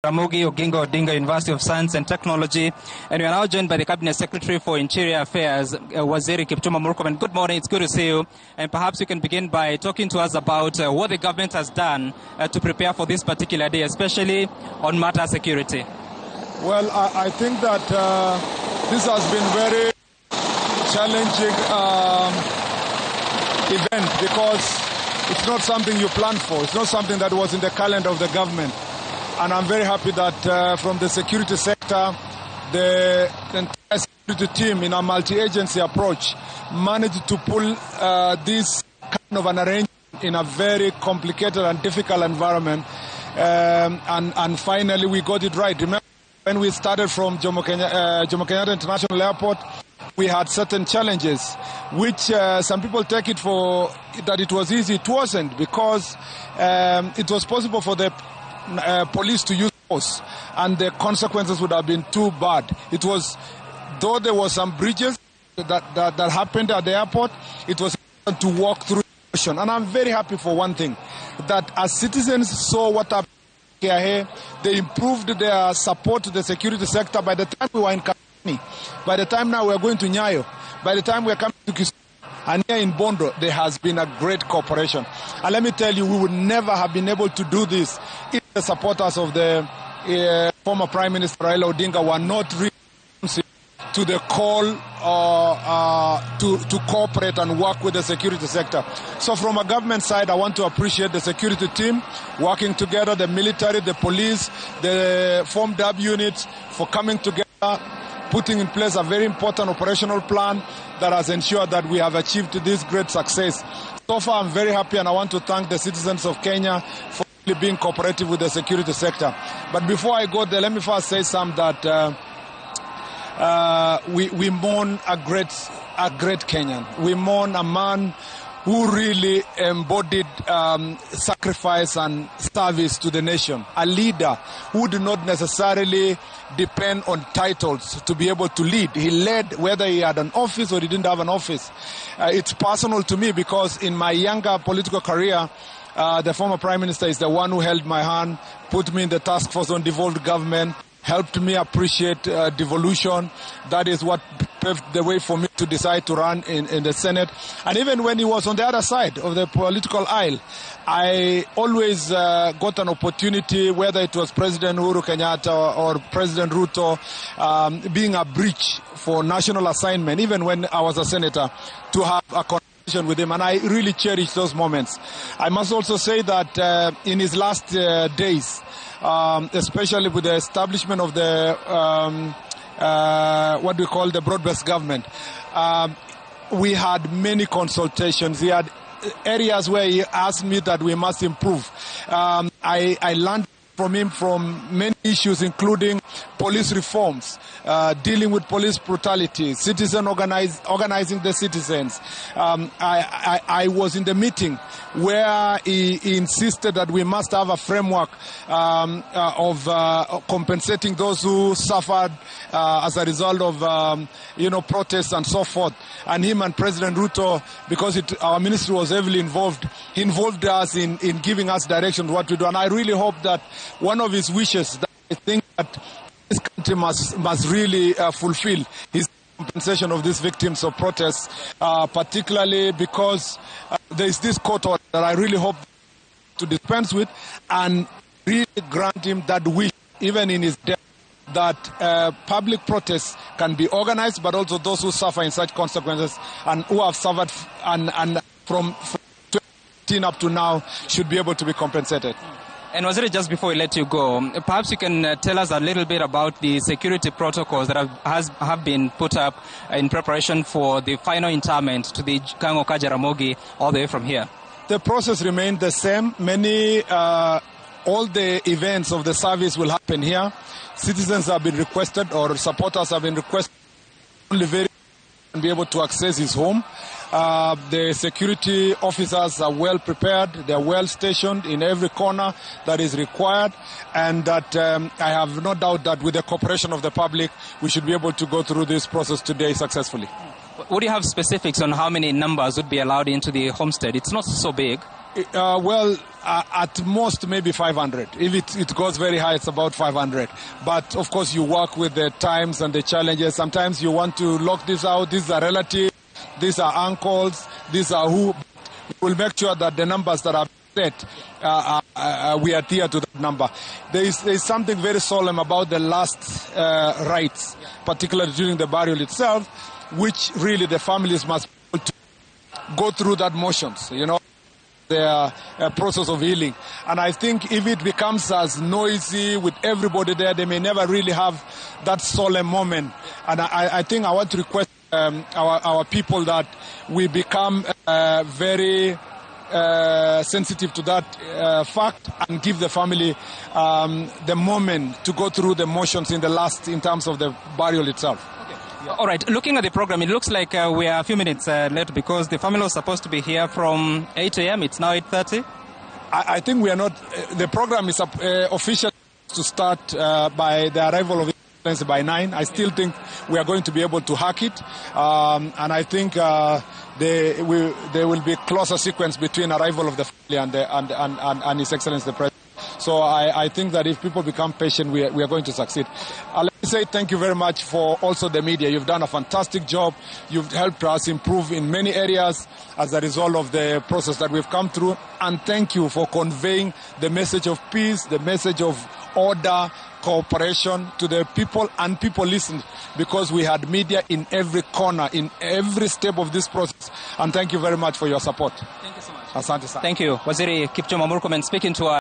Ramogi Oginga Odinga, University of Science and Technology. And we are now joined by the Cabinet Secretary for Interior Affairs, Waziri Kipchumba Murkomen. Good morning, it's good to see you. And perhaps you can begin by talking to us about what the government has done to prepare for this particular day, especially on matter security. Well, I think that this has been very challenging event because it's not something you planned for. It's not something that was in the calendar of the government. And I'm very happy that from the security sector, the entire security team in a multi-agency approach managed to pull this kind of an arrangement in a very complicated and difficult environment. And finally, we got it right. Remember, when we started from Jomo Kenyatta International Airport, we had certain challenges, which some people take it for that it was easy. It wasn't, because it was possible for the police to use force, and the consequences would have been too bad. It was, though there were some bridges that happened at the airport, it was to walk through the ocean. And I'm very happy for one thing, that as citizens saw what happened here, they improved their support to the security sector. By the time we were in Kasarani, by the time now we are going to Nyayo, by the time we are coming to Kisumu, and here in Bondo, there has been a great cooperation. And let me tell you, we would never have been able to do this if the supporters of the former Prime Minister Raila Odinga were not really to the call to cooperate and work with the security sector. So from a government side, I want to appreciate the security team working together, the military, the police, the formed up units for coming together, putting in place a very important operational plan that has ensured that we have achieved this great success. So far, I'm very happy, and I want to thank the citizens of Kenya for really being cooperative with the security sector. But before I go there, let me first say something that we mourn a great Kenyan. We mourn a man who really embodied sacrifice and service to the nation. A leader who did not necessarily depend on titles to be able to lead. He led whether he had an office or he didn't have an office. It's personal to me because in my younger political career, the former Prime Minister is the one who held my hand, put me in the task force on devolved government, helped me appreciate devolution. That is what paved the way for me to decide to run in the Senate. And even when he was on the other side of the political aisle, I always got an opportunity, whether it was President Uhuru Kenyatta or President Ruto, being a bridge for national assignment, even when I was a senator, to have a conversation with him. And I really cherish those moments. I must also say that in his last days, especially with the establishment of the what we call the broad-based government, we had many consultations. He had areas where he asked me that we must improve. I learned from him from many issues, including police reforms, dealing with police brutality, organizing the citizens. I was in the meeting where he insisted that we must have a framework of compensating those who suffered as a result of protests and so forth. And him and President Ruto, because our ministry was heavily involved, he involved us in giving us direction what to do. And I really hope that one of his wishes, that I think that this country must really fulfill, his compensation of these victims of protests, particularly because there is this court order that I really hope to dispense with and really grant him that wish, even in his death, that public protests can be organized, but also those who suffer in such consequences and who have suffered and from 2018 up to now should be able to be compensated. And Waziri, just before we let you go, perhaps you can tell us a little bit about the security protocols that have been put up in preparation for the final interment to the Kango Jaramogi all the way from here. The process remained the same. All the events of the service will happen here. Citizens have been requested, or supporters have been requested, only very and be able to access his home. The security officers are well prepared. They are well stationed in every corner that is required. And that I have no doubt that with the cooperation of the public, we should be able to go through this process today successfully. Would you have specifics on how many numbers would be allowed into the homestead? It's not so big. Well, At most, maybe 500. If it goes very high, it's about 500. But, of course, you work with the times and the challenges. Sometimes you want to lock this out. These are relatives. These are uncles. These are who. We will make sure that the numbers that are set, we adhere to that number. There is something very solemn about the last rites, particularly during the burial itself, which really the families must be able to go through that motions, the process of healing. And I think if it becomes as noisy with everybody there, they may never really have that solemn moment. And I think I want to request our people that we become very sensitive to that fact and give the family the moment to go through the motions in terms of the burial itself. All right, looking at the program, it looks like we are a few minutes late because the family was supposed to be here from 8 a.m. It's now 8:30. I think we are not. The program is official to start by the arrival of by 9. I still think we are going to be able to hack it. And I think there will be a closer sequence between arrival of the family and His Excellency the President. So I think that if people become patient, we are going to succeed. Let me say thank you very much for also the media. You've done a fantastic job. You've helped us improve in many areas as a result of the process that we've come through. And thank you for conveying the message of peace, the message of order, cooperation to the people, and people listened because we had media in every corner, in every step of this process. And thank you very much for your support. Thank you so much. Asante sana. Thank you. Waziri Kipchumba Murkomen speaking to us.